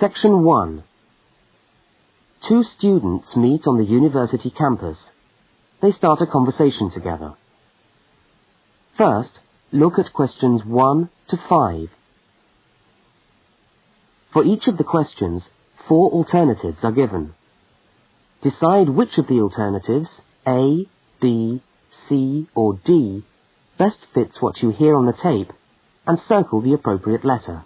Section 1. Two students meet on the university campus. They start a conversation together. First, look at questions 1 to 5. For each of the questions, 4 alternatives are given. Decide which of the alternatives, A, B, C or D, best fits what you hear on the tape and circle the appropriate letter.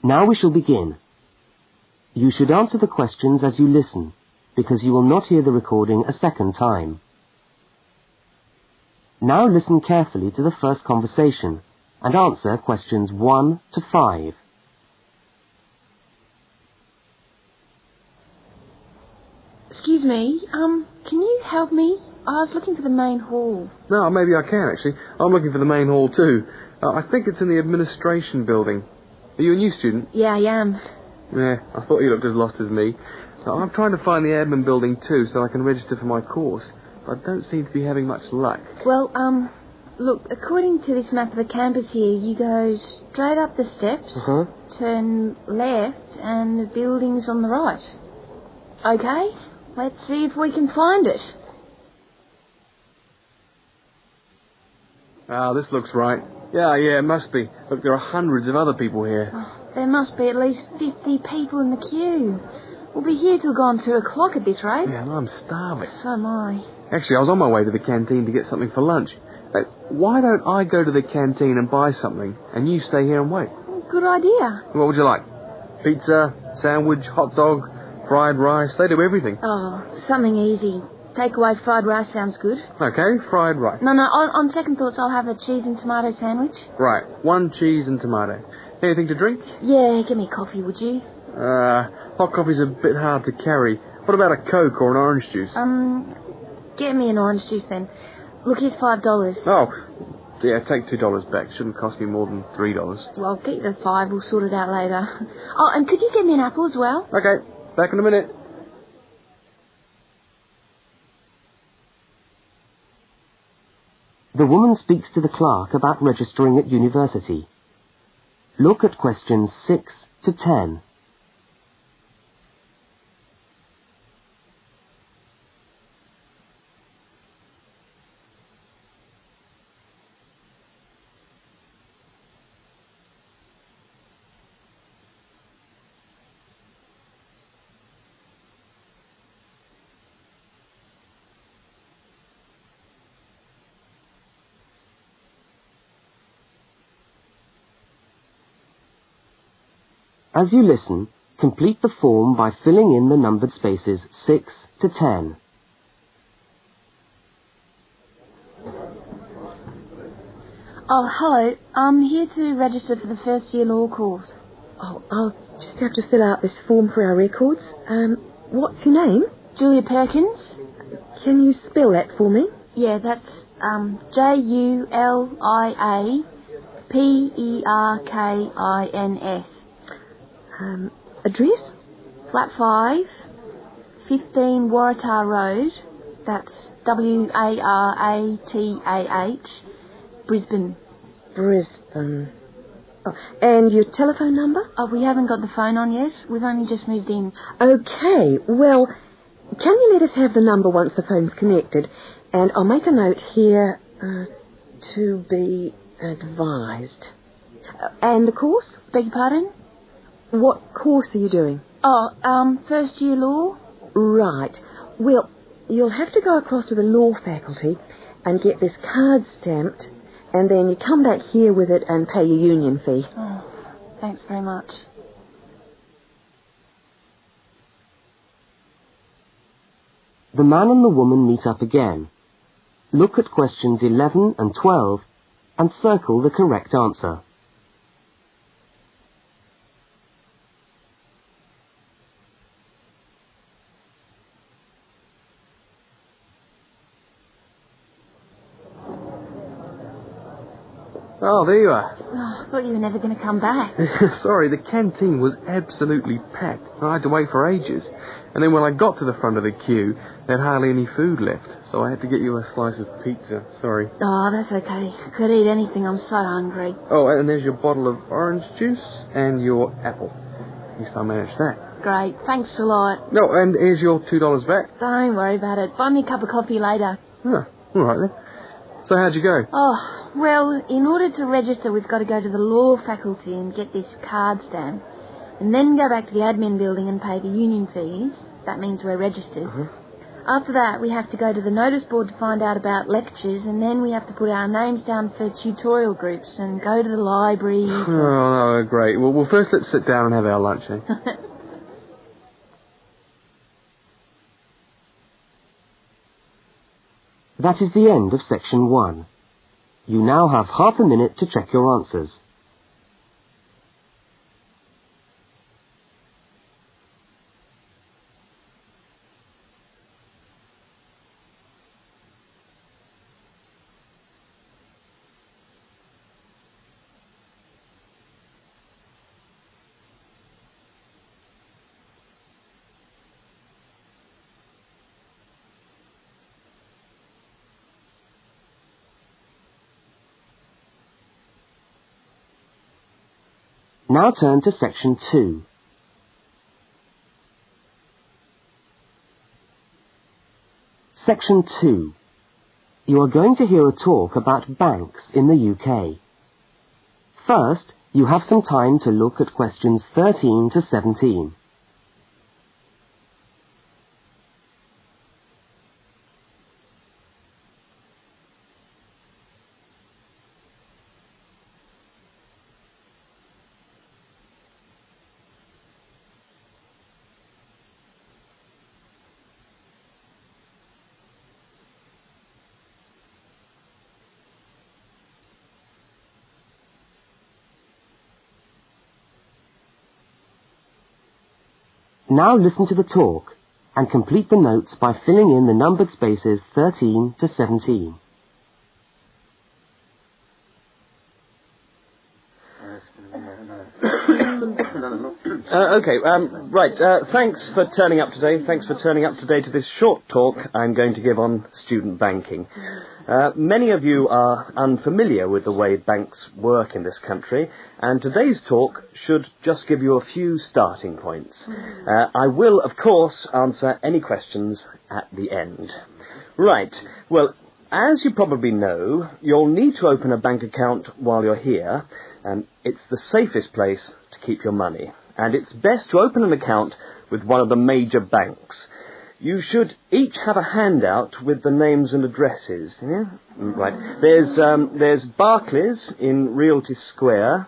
Now we shall begin. You should answer the questions as you listen, because you will not hear the recording a second time. Now listen carefully to the first conversation and answer questions 1 to 5. Excuse me, can you help me? I was looking for the main hall. No, maybe I can, actually. I'm looking for the main hall, too. I think it's in the administration building. Are you a new student? Yeah, I am. Yeah, I thought you looked as lost as me. I'm trying to find the admin building, too, so I can register for my course. But I don't seem to be having much luck. Well, look, according to this map of the campus here, you go straight up the steps, turn left, and the building's on the right. Okay, let's see if we can find it. Ah, this looks right. Yeah, it must be. Look, there are hundreds of other people here. Oh, there must be at least 50 people in the queue. We'll be here till gone 2 o'clock at this rate. Yeah, and I'm starving. So am I. Actually, I was on my way to the canteen to get something for lunch. Hey, why don't I go to the canteen and buy something, and you stay here and wait? Good idea. What would you like? Pizza, sandwich, hot dog, fried rice? They do everything. Oh, something easy. Takeaway fried rice sounds good. Okay, fried rice. No, on second thoughts, I'll have a cheese and tomato sandwich. Right, 1 cheese and tomato. Anything to drink? Yeah, give me coffee, would you? Hot coffee's a bit hard to carry. What about a Coke or an orange juice? Get me an orange juice then. Look, here's $5. Oh, yeah, take $2 back. Shouldn't cost me more than $3. Well, keep the 5. We'll sort it out later. Oh, and could you get me an apple as well? Okay, back in a minute. The woman speaks to the clerk about registering at university. Look at questions 6 to 10. As you listen, complete the form by filling in the numbered spaces 6 to 10. Oh, hello. I'm here to register for the first year law course. Oh, I'll just have to fill out this form for our records. What's your name? Julia Perkins? Can you spell that for me? Yeah, that's Julia Perkins. Address? Flat 5, 15 Waratah Road. That's Waratah, Brisbane. Brisbane. Oh, and your telephone number? Oh, we haven't got the phone on yet. We've only just moved in. Okay, well, can you let us have the number once the phone's connected? And I'll make a note here, to be advised. And the course? Beg your pardon? What course are you doing? Oh, first year law. Right. Well, you'll have to go across to the law faculty and get this card stamped, and then you come back here with it and pay your union fee. Oh, thanks very much. The man and the woman meet up again. Look at questions 11 and 12 and circle the correct answer. Oh, there you are. Oh, I thought you were never going to come back. Sorry, the canteen was absolutely packed. I had to wait for ages. And then when I got to the front of the queue, they had hardly any food left. So I had to get you a slice of pizza. Sorry. Oh, that's okay. Could eat anything. I'm so hungry. Oh, and there's your bottle of orange juice and your apple. At least I managed that. Great. Thanks a lot. No, and here's your $2 back. Don't worry about it. Buy me a cup of coffee later. Huh, all right then. So how'd you go? Oh, well, in order to register, we've got to go to the law faculty and get this card stamp. And then go back to the admin building and pay the union fees. That means we're registered. After that, we have to go to the notice board to find out about lectures, and then we have to put our names down for tutorial groups and go to the library. Oh, no, great. Well, first let's sit down and have our lunch, eh? That is the end of section 1. You now have half a minute to check your answers. Now turn to section 2. Section 2. You are going to hear a talk about banks in the UK. First, you have some time to look at questions 13 to 17. Now listen to the talk and complete the notes by filling in the numbered spaces 13 to 17. Thanks for turning up today. Thanks for turning up today to this short talk I'm going to give on student banking. Many of you are unfamiliar with the way banks work in this country, and today's talk should just give you a few starting points. I will, of course, answer any questions at the end. Right, well, as you probably know, you'll need to open a bank account while you're here. It's the safest place to keep your money, and it's best to open an account with one of the major banks. You should each have a handout with the names and addresses. Yeah? Right. There's Barclays in Realty Square,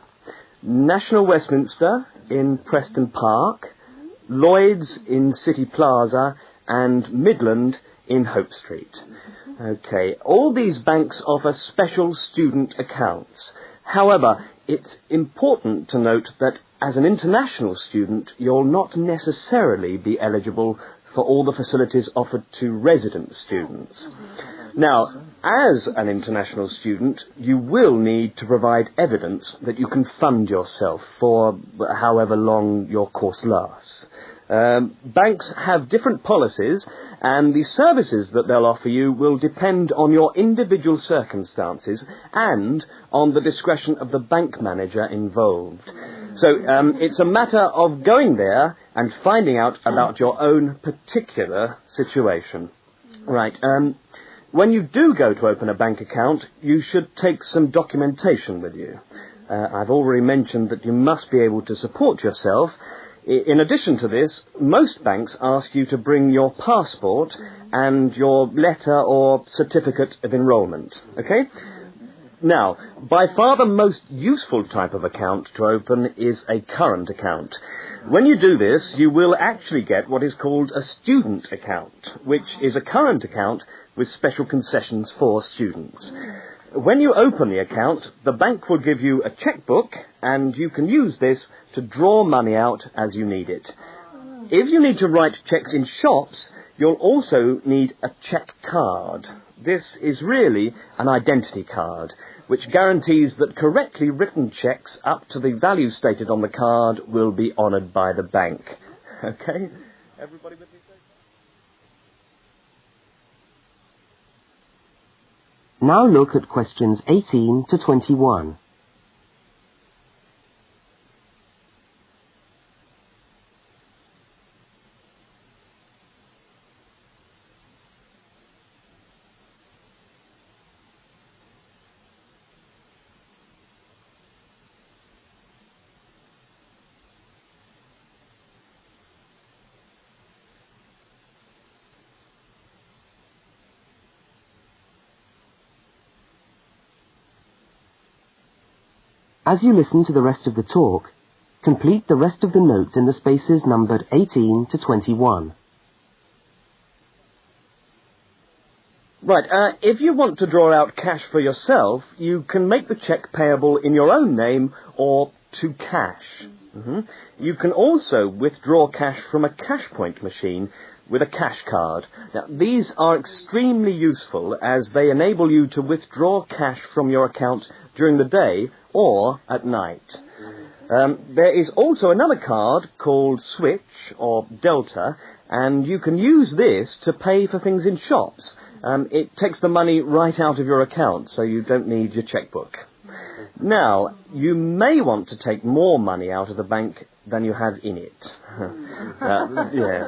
National Westminster in Preston Park, Lloyd's in City Plaza, and Midland in Hope Street. Okay. All these banks offer special student accounts. However, it's important to note that as an international student, you'll not necessarily be eligible for all the facilities offered to resident students. Now, as an international student, you will need to provide evidence that you can fund yourself for however long your course lasts. Banks have different policies, and the services that they'll offer you will depend on your individual circumstances and on the discretion of the bank manager involved. So it's a matter of going there and finding out about your own particular situation. Right. When you do go to open a bank account, you should take some documentation with you. I've already mentioned that you must be able to support yourself. In addition to this, most banks ask you to bring your passport and your letter or certificate of enrolment. Okay? Now, by far the most useful type of account to open is a current account. When you do this, you will actually get what is called a student account, which is a current account with special concessions for students. When you open the account, the bank will give you a checkbook, and you can use this to draw money out as you need it. If you need to write checks in shops, you'll also need a check card. This is really an identity card, which guarantees that correctly written cheques up to the value stated on the card will be honoured by the bank. Okay? Everybody with me? Now look at questions 18 to 21. As you listen to the rest of the talk, complete the rest of the notes in the spaces numbered 18 to 21. Right, if you want to draw out cash for yourself, you can make the cheque payable in your own name or to cash. You can also withdraw cash from a cash point machine with a cash card. Now, these are extremely useful as they enable you to withdraw cash from your account during the day or at night. There is also another card called Switch or Delta, and you can use this to pay for things in shops. It takes the money right out of your account, so you don't need your chequebook. Now, you may want to take more money out of the bank than you have in it.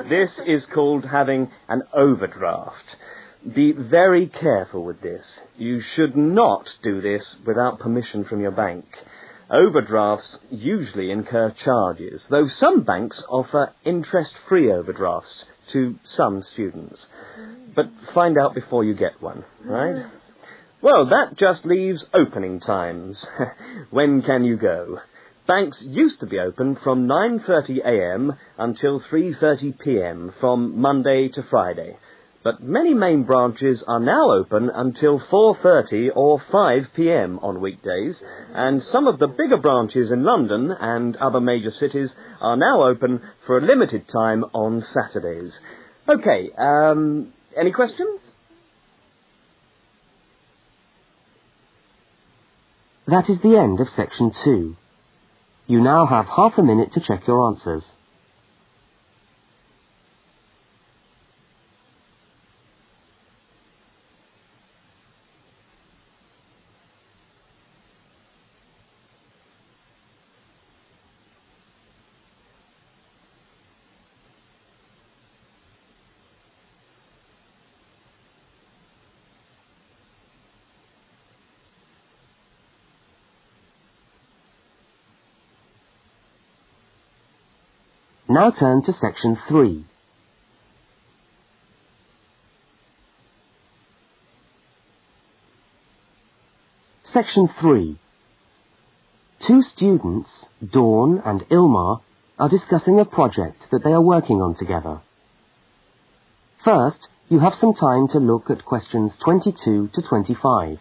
This is called having an overdraft. Be very careful with this. You should not do this without permission from your bank. Overdrafts usually incur charges, though some banks offer interest-free overdrafts to some students. But find out before you get one, right? Well, that just leaves opening times. When can you go? Banks used to be open from 9:30 a.m. until 3:30 p.m. from Monday to Friday. But many main branches are now open until 4:30 or 5 p.m. on weekdays, and some of the bigger branches in London and other major cities are now open for a limited time on Saturdays. Okay, any questions? That is the end of section 2. You now have half a minute to check your answers. Now turn to section 3. Section 3. Two students, Dawn and Ilmar, are discussing a project that they are working on together. First, you have some time to look at questions 22 to 25.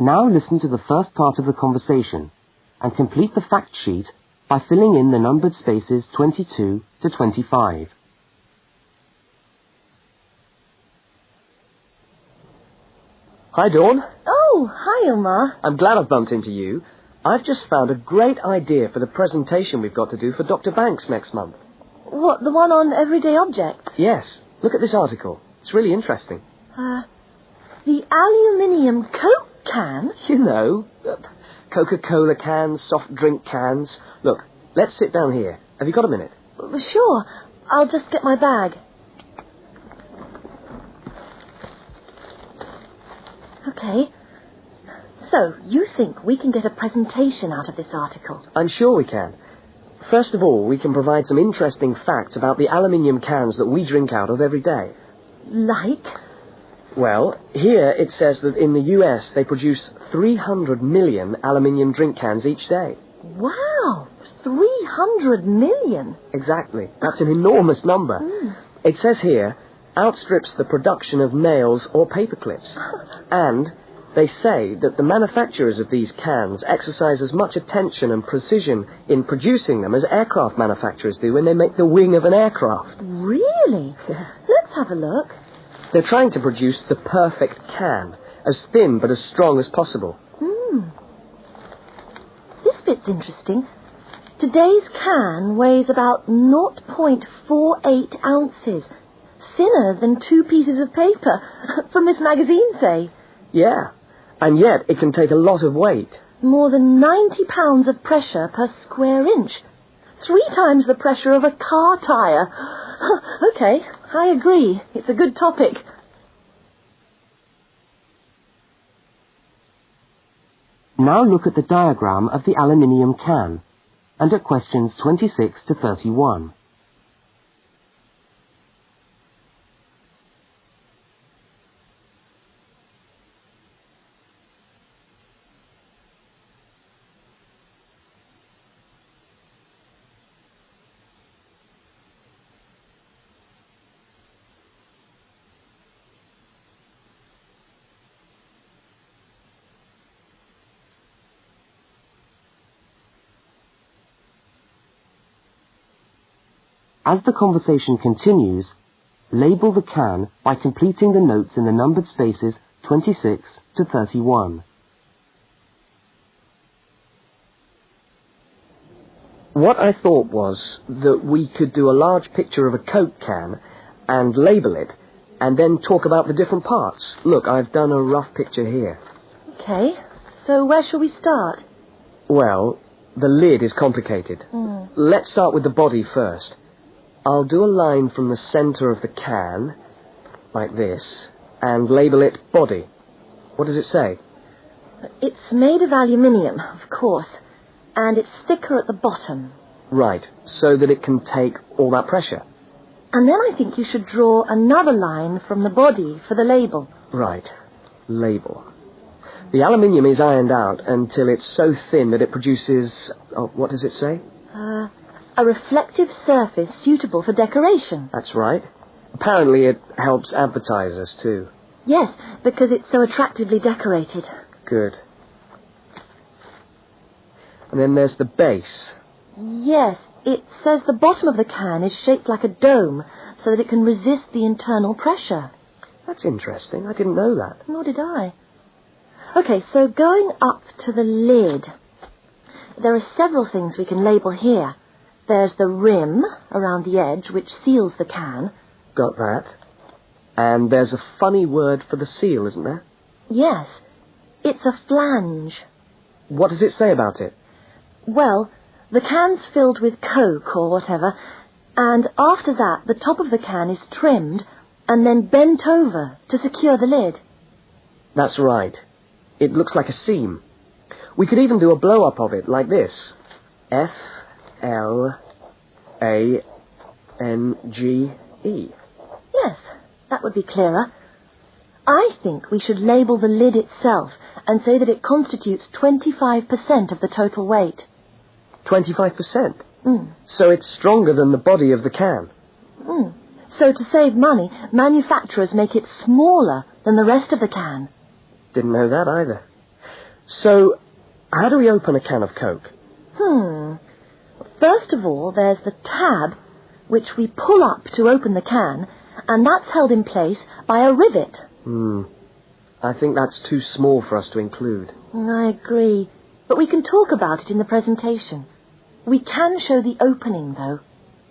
Now listen to the first part of the conversation and complete the fact sheet by filling in the numbered spaces 22 to 25. Hi, Dawn. Oh, hi, Ilmar. I'm glad I've bumped into you. I've just found a great idea for the presentation we've got to do for Dr. Banks next month. What, the one on everyday objects? Yes. Look at this article. It's really interesting. The aluminium Coke can? You know, Coca-Cola cans, soft drink cans. Look, let's sit down here. Have you got a minute? Sure. I'll just get my bag. Okay. So, you think we can get a presentation out of this article? I'm sure we can. First of all, we can provide some interesting facts about the aluminium cans that we drink out of every day. Like? Well, here it says that in the US they produce 300 million aluminium drink cans each day. Wow, 300 million. Exactly. That's an enormous number. It says here, outstrips the production of nails or paper clips. And they say that the manufacturers of these cans exercise as much attention and precision in producing them as aircraft manufacturers do when they make the wing of an aircraft. Really? Let's have a look. They're trying to produce the perfect can, as thin but as strong as possible. This bit's interesting. Today's can weighs about 0.48 ounces. Thinner than 2 pieces of paper. From this magazine, say. Yeah, and yet it can take a lot of weight. More than 90 pounds of pressure per square inch. 3 times the pressure of a car tyre. Okay, I agree. It's a good topic. Now look at the diagram of the aluminium can and at questions 26 to 31. As the conversation continues, label the can by completing the notes in the numbered spaces 26 to 31. What I thought was that we could do a large picture of a Coke can and label it, and then talk about the different parts. Look, I've done a rough picture here. Okay, so where shall we start? Well, the lid is complicated. Let's start with the body first. I'll do a line from the centre of the can, like this, and label it body. What does it say? It's made of aluminium, of course, and it's thicker at the bottom. Right, so that it can take all that pressure. And then I think you should draw another line from the body for the label. Right, label. The aluminium is ironed out until it's so thin that it produces... what does it say? A reflective surface suitable for decoration. That's right. Apparently it helps advertisers too. Yes, because it's so attractively decorated. Good. And then there's the base. Yes, it says the bottom of the can is shaped like a dome so that it can resist the internal pressure. That's interesting. I didn't know that. Nor did I. Okay, so going up to the lid, there are several things we can label here. There's the rim around the edge, which seals the can. Got that. And there's a funny word for the seal, isn't there? Yes, it's a flange. What does it say about it? Well, the can's filled with Coke or whatever, and after that the top of the can is trimmed and then bent over to secure the lid. That's right. It looks like a seam. We could even do a blow-up of it, like this. F-L-A-N-G-E. Yes, that would be clearer. I think we should label the lid itself and say that it constitutes 25% of the total weight. 25%? So it's stronger than the body of the can. So to save money, manufacturers make it smaller than the rest of the can. Didn't know that either. So, how do we open a can of Coke? First of all, there's the tab, which we pull up to open the can, and that's held in place by a rivet. I think that's too small for us to include. I agree, but we can talk about it in the presentation. We can show the opening, though.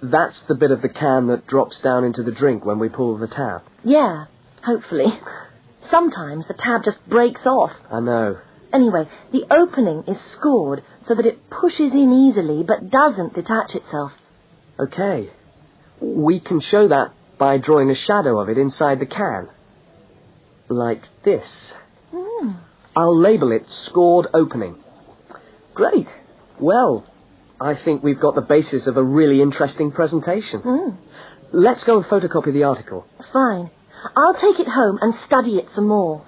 That's the bit of the can that drops down into the drink when we pull the tab. Yeah, hopefully. Sometimes the tab just breaks off. I know. Anyway, the opening is scored so that it pushes in easily but doesn't detach itself. Okay. We can show that by drawing a shadow of it inside the can. Like this. I'll label it scored opening. Great. Well, I think we've got the basis of a really interesting presentation. Let's go and photocopy the article. Fine. I'll take it home and study it some more.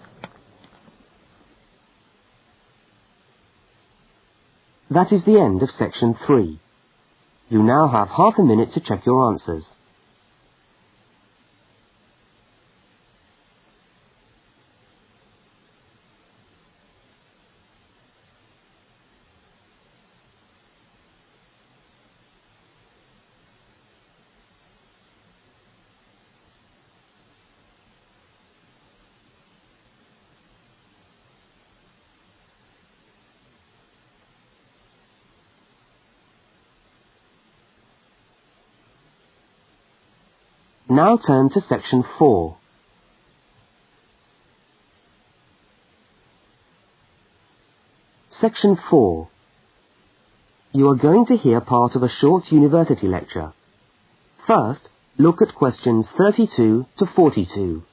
That is the end of section 3. You now have half a minute to check your answers. Now turn to section 4. Section 4. You are going to hear part of a short university lecture. First, look at questions 32 to 42.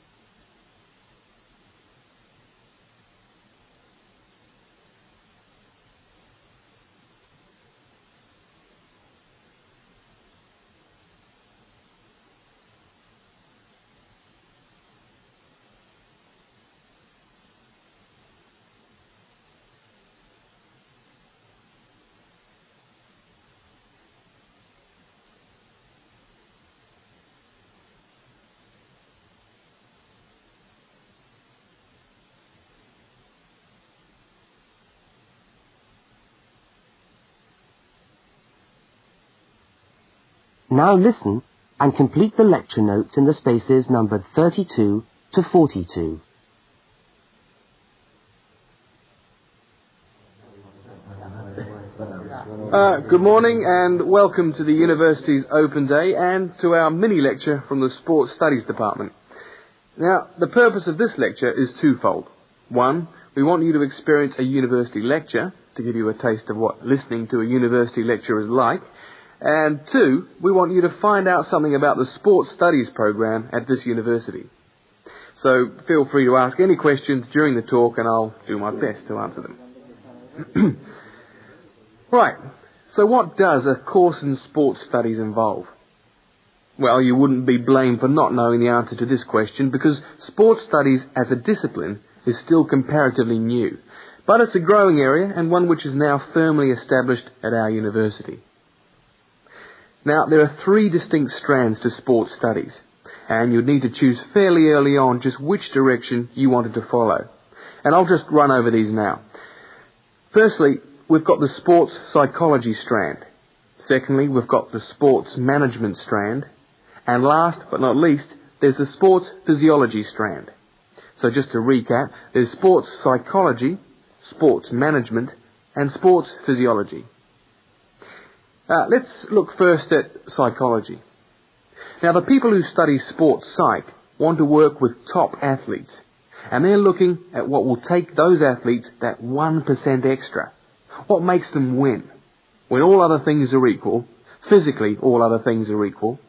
Now listen and complete the lecture notes in the spaces numbered 32 to 42. Good morning and welcome to the university's open day and to our mini lecture from the Sports Studies Department. Now, the purpose of this lecture is twofold. One, we want you to experience a university lecture to give you a taste of what listening to a university lecture is like. And two, we want you to find out something about the Sports Studies program at this university. So feel free to ask any questions during the talk and I'll do my best to answer them. Right, so what does a course in sports studies involve? Well, you wouldn't be blamed for not knowing the answer to this question because sports studies as a discipline is still comparatively new. But it's a growing area and one which is now firmly established at our university. Now, there are 3 distinct strands to sports studies, and you'd need to choose fairly early on just which direction you wanted to follow. And I'll just run over these now. Firstly, we've got the sports psychology strand. Secondly, we've got the sports management strand. And last but not least, there's the sports physiology strand. So just to recap, there's sports psychology, sports management, and sports physiology. Let's look first at psychology. Now, the people who study sports psych want to work with top athletes, and they're looking at what will take those athletes that 1% extra. What makes them win? When all other things are equal, physically all other things are equal,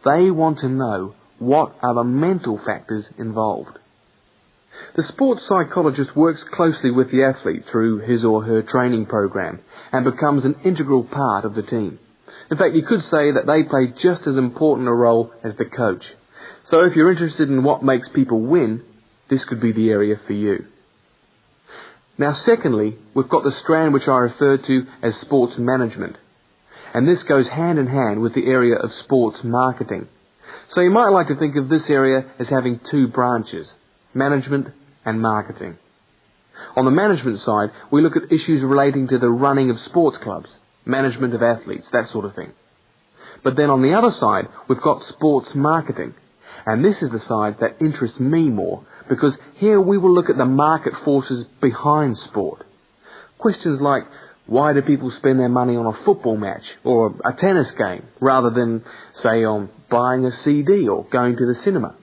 they want to know what are the mental factors involved. The sports psychologist works closely with the athlete through his or her training program and becomes an integral part of the team. In fact, you could say that they play just as important a role as the coach. So if you're interested in what makes people win, this could be the area for you. Now, secondly, we've got the strand which I referred to as sports management. And this goes hand in hand with the area of sports marketing. So you might like to think of this area as having 2 branches, management and marketing. On the management side, we look at issues relating to the running of sports clubs, management of athletes, that sort of thing. But then on the other side, we've got sports marketing. And this is the side that interests me more, because here we will look at the market forces behind sport. Questions like, why do people spend their money on a football match or a tennis game rather than, say, on buying a CD or going to the cinema?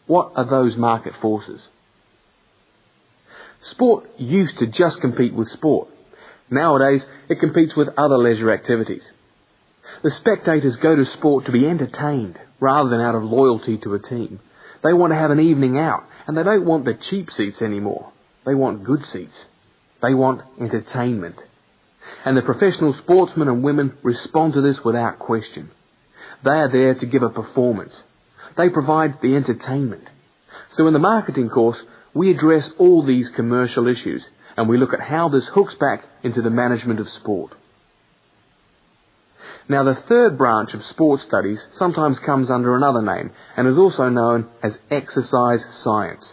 What are those market forces? Sport used to just compete with sport. Nowadays, it competes with other leisure activities. The spectators go to sport to be entertained rather than out of loyalty to a team. They want to have an evening out, and they don't want the cheap seats anymore. They want good seats. They want entertainment. And the professional sportsmen and women respond to this without question. They are there to give a performance. They provide the entertainment. So in the marketing course, we address all these commercial issues, and we look at how this hooks back into the management of sport. Now, the third branch of sports studies sometimes comes under another name and is also known as exercise science.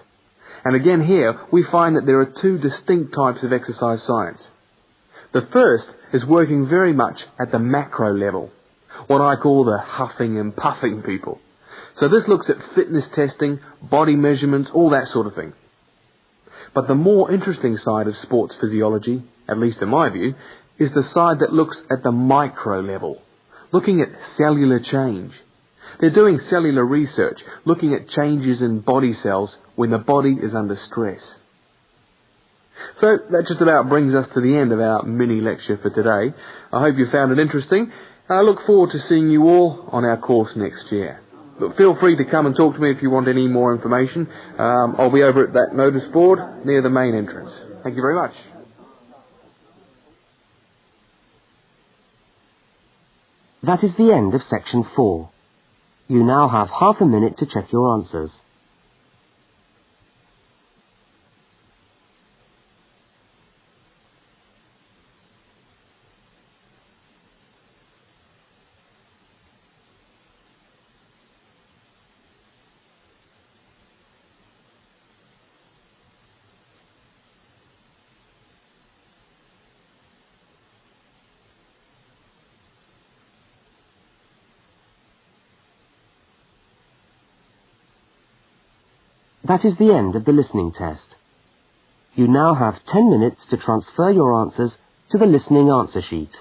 And again here, we find that there are two distinct types of exercise science. The first is working very much at the macro level, what I call the huffing and puffing people. So this looks at fitness testing, body measurements, all that sort of thing. But the more interesting side of sports physiology, at least in my view, is the side that looks at the micro level, looking at cellular change. They're doing cellular research, looking at changes in body cells when the body is under stress. So that just about brings us to the end of our mini lecture for today. I hope you found it interesting, and I look forward to seeing you all on our course next year. But feel free to come and talk to me if you want any more information. I'll be over at that notice board near the main entrance. Thank you very much. That is the end of section 4. You now have half a minute to check your answers. That is the end of the listening test. You now have 10 minutes to transfer your answers to the listening answer sheet.